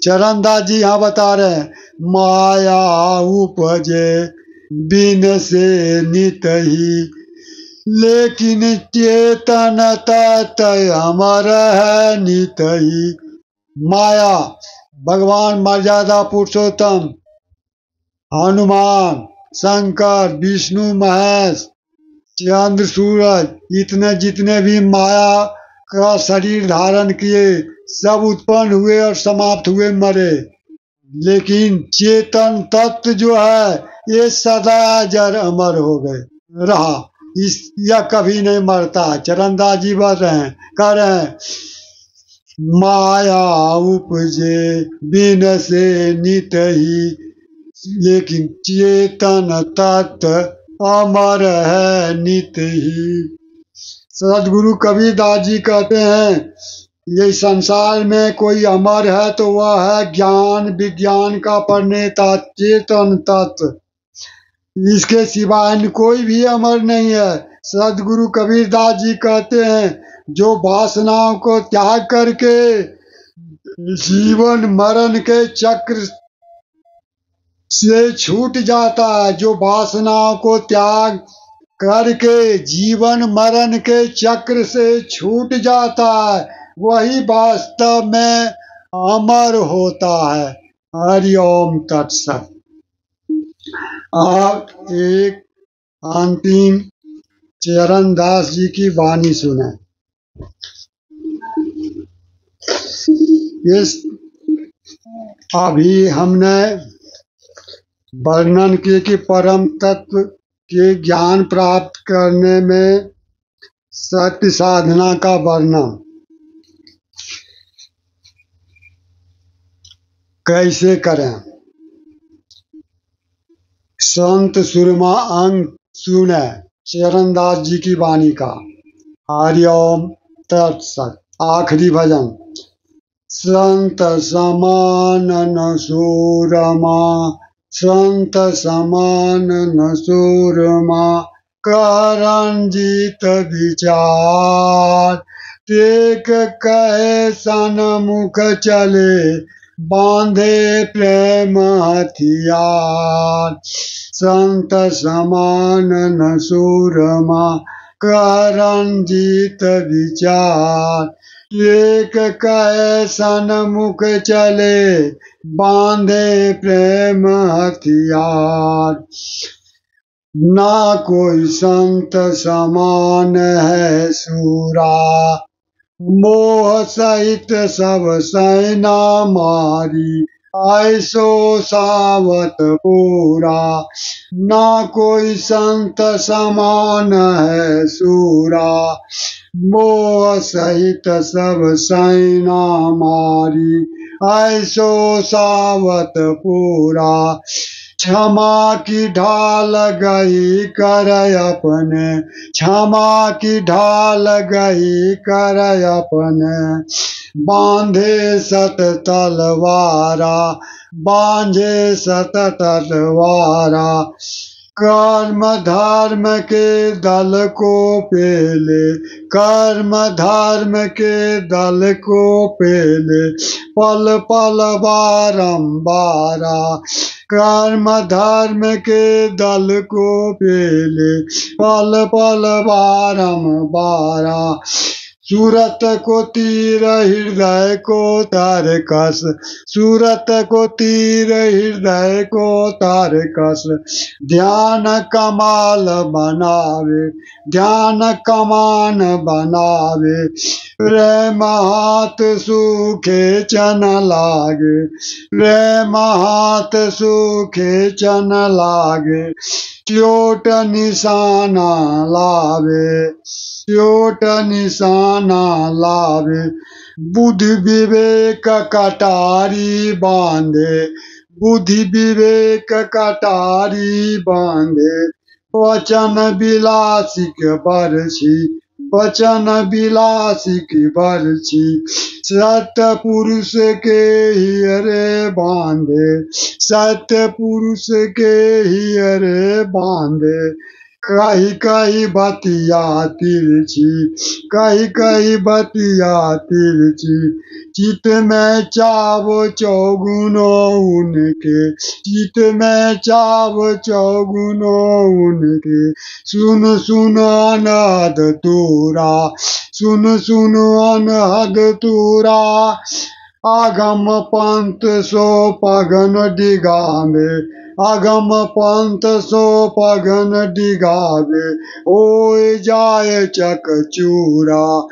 चरणदास जी यहाँ बता रहे हैं, माया उपजे बिन से नित ही, लेकिन चेतन तत् अमर है नित ही। माया भगवान मर्यादा पुरुषोत्तम हनुमान शंकर विष्णु महेश चंद्र सूरज इतने जितने भी माया का शरीर धारण किए सब उत्पन्न हुए और समाप्त हुए मरे, लेकिन चेतन तत्व जो है ये सदा अजर अमर हो गए रहा, इस यह कभी नहीं मरता। चरणदास जी बता रहे हैं, कह रहे हैं, माया उपजे बिन से नित ही, लेकिन चेतन तत्व अमर है नित ही। सदगुरु कबीरदास जी कहते हैं, ये संसार में कोई अमर है तो वह है ज्ञान विज्ञान का प्रणेता चेतन तत्व, इसके सिवाय कोई भी अमर नहीं है। सदगुरु कबीरदास जी कहते हैं, जो वासनाओं को त्याग करके जीवन मरण के चक्र से छूट जाता है, जो वासनाओं को त्याग करके जीवन मरण के चक्र से छूट जाता है, वही वास्तव में अमर होता है। हरि ओम तत्सत। अब एक अंतिम चरणदास जी की वाणी सुने। इस अभी हमने वर्णन किए कि परम तत्व के ज्ञान प्राप्त करने में सत्य साधना का वर्णन कैसे करें। संत सुरमा अंग सुने चरणदास जी की वाणी का। हरि ओम तत्सत। आखिरी भजन। संत समान न सूरमा, संत समान न सूरमा, करन जीत विचार, टेक कहे सन्मुख चले, बांधे प्रेम हथियार। संत समान न सूरमा, करन जीत विचार, एक कहे सन्मुख चले, बांधे प्रेम हथियार। ना कोई संत समान है सूरा, मोह सहित सब सेना मारी, ऐसो सावत पूरा। ना कोई संत समान है सूरा, मोह सहित सब सेना मारी, ऐसो सावत पूरा। क्षमा की ढाल गई कर अपने, क्षमा की ढाल गई कर अपने, बांधे सत तलवारा, बांधे सत तलवारा। कर्म धर्म के दल को पेले, कर्म धर्म के दल को पेले, पल पल बारंबारा। कर्म धर्म के दल को पेले, पल पल बारंबारा। सूरत को तीर हृदय को तारकस, सूरत को तीर हृदय को तारकस। ध्यान कमाल बनावे, ध्यान कमान बनावे, प्रेम हाथ सूखे चन लागे, प्रेम हाथ सूखे चन लागे। चोट निशाना लावे, चोट निशाना लावे। बुद्धि विवेक कटारी बांधे, बुद्धि विवेक कटारी बांधे। वचन विलासिक बरछी, वचन विलासिक बरछी। सत्य पुरुष के हियरे बांधे, सत्य पुरुष के हियरे बांधे। कही कही बतिया तिरछी, कही कही बतिया तिरछी, चित में चाव चौगुनो उनके, चित में चाव चौगुनो उनके, सुन सुन अनहद तूरा, सुन सुन अनहद तूरा, आगम पंथ सो पगन डिगावे, आगम पंथ सो पगन डिगावे, होय जाए चकचूरा।